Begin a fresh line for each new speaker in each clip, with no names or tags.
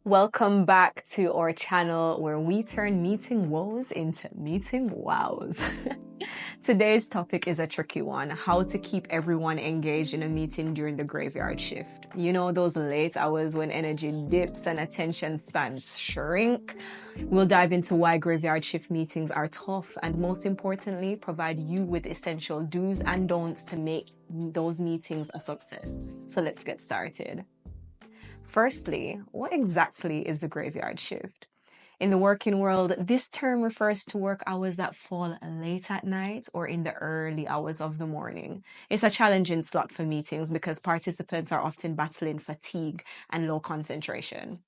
Welcome back to our channel where we turn meeting woes into meeting wows. Today's topic is a tricky one: how to keep everyone engaged in a meeting during the graveyard shift. You know, those late hours when energy dips and attention spans shrink. We'll dive into why graveyard shift meetings are tough and, most importantly, provide you with essential do's and don'ts to make those meetings a success. So let's get started. Firstly, what exactly is the graveyard shift? In the working world, this term refers to work hours that fall late at night or in the early hours of the morning. It's a challenging slot for meetings because participants are often battling fatigue and low concentration.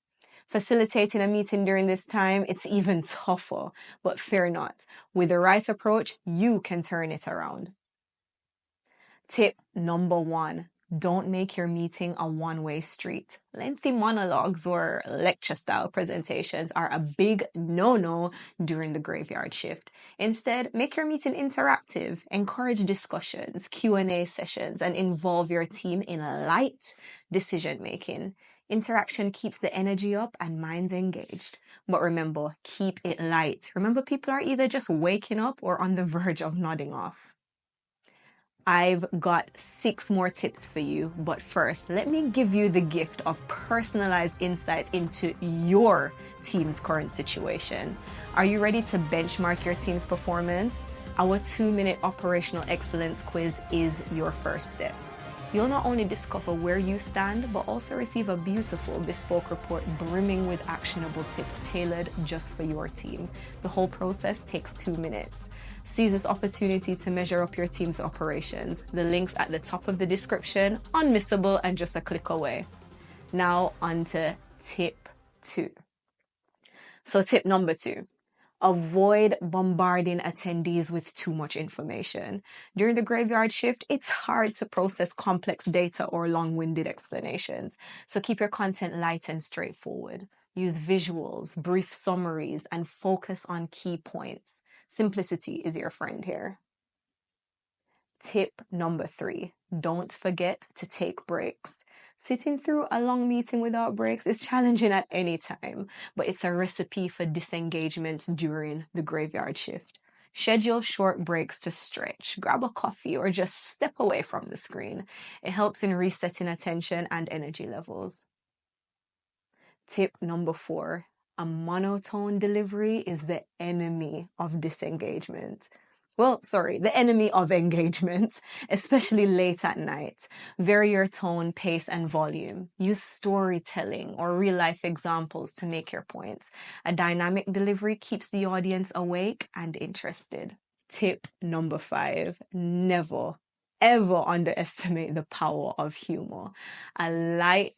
Facilitating a meeting during this time, it's even tougher, but fear not. With the right approach, you can turn it around. Tip number 1. Don't make your meeting a one-way street. Lengthy monologues or lecture-style presentations are a big no-no during the graveyard shift. Instead, make your meeting interactive, encourage discussions, Q&A sessions, and involve your team in light decision-making. Interaction keeps the energy up and minds engaged. But remember, keep it light. Remember, people are either just waking up or on the verge of nodding off. I've got 6 more tips for you, but first, let me give you the gift of personalized insights into your team's current situation. Are you ready to benchmark your team's performance? Our 2-minute operational excellence quiz is your first step. You'll not only discover where you stand, but also receive a beautiful bespoke report brimming with actionable tips tailored just for your team. The whole process takes 2 minutes. Seize this opportunity to measure up your team's operations. The link's at the top of the description, unmissable and just a click away. Now on to tip 2. So tip number 2. Avoid bombarding attendees with too much information. During the graveyard shift, it's hard to process complex data or long-winded explanations. So keep your content light and straightforward. Use visuals, brief summaries, and focus on key points. Simplicity is your friend here. Tip number 3. Don't forget to take breaks. Sitting through a long meeting without breaks is challenging at any time, but it's a recipe for disengagement during the graveyard shift. Schedule short breaks to stretch, grab a coffee, or just step away from the screen. It helps in resetting attention and energy levels. Tip number 4. A monotone delivery is the enemy of disengagement. The enemy of engagement, especially late at night. Vary your tone, pace, and volume. Use storytelling or real-life examples to make your points. A dynamic delivery keeps the audience awake and interested. Tip number 5. Never, ever underestimate the power of humor. A little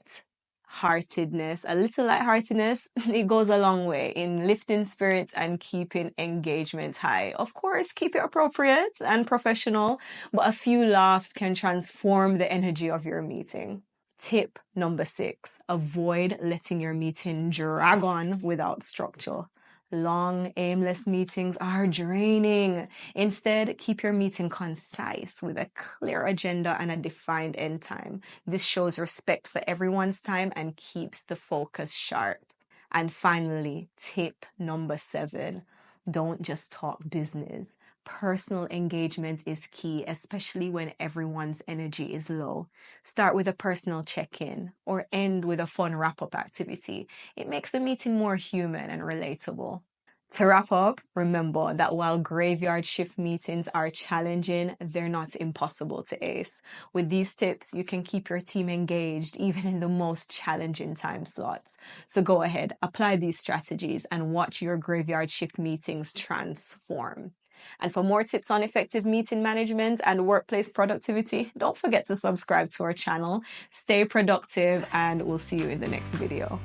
lightheartedness, it goes a long way in lifting spirits and keeping engagement high. Of course, keep it appropriate and professional, but a few laughs can transform the energy of your meeting. Tip number 6. Avoid letting your meeting drag on without structure. Long, aimless meetings are draining. Instead, keep your meeting concise with a clear agenda and a defined end time. This shows respect for everyone's time and keeps the focus sharp. And finally, tip number 7. Don't just talk business. Personal engagement is key, especially when everyone's energy is low. Start with a personal check-in or end with a fun wrap-up activity. It makes the meeting more human and relatable. To wrap up, remember that while graveyard shift meetings are challenging, they're not impossible to ace. With these tips, you can keep your team engaged even in the most challenging time slots. So go ahead, apply these strategies and watch your graveyard shift meetings transform. And for more tips on effective meeting management and workplace productivity, don't forget to subscribe to our channel. Stay productive, and we'll see you in the next video.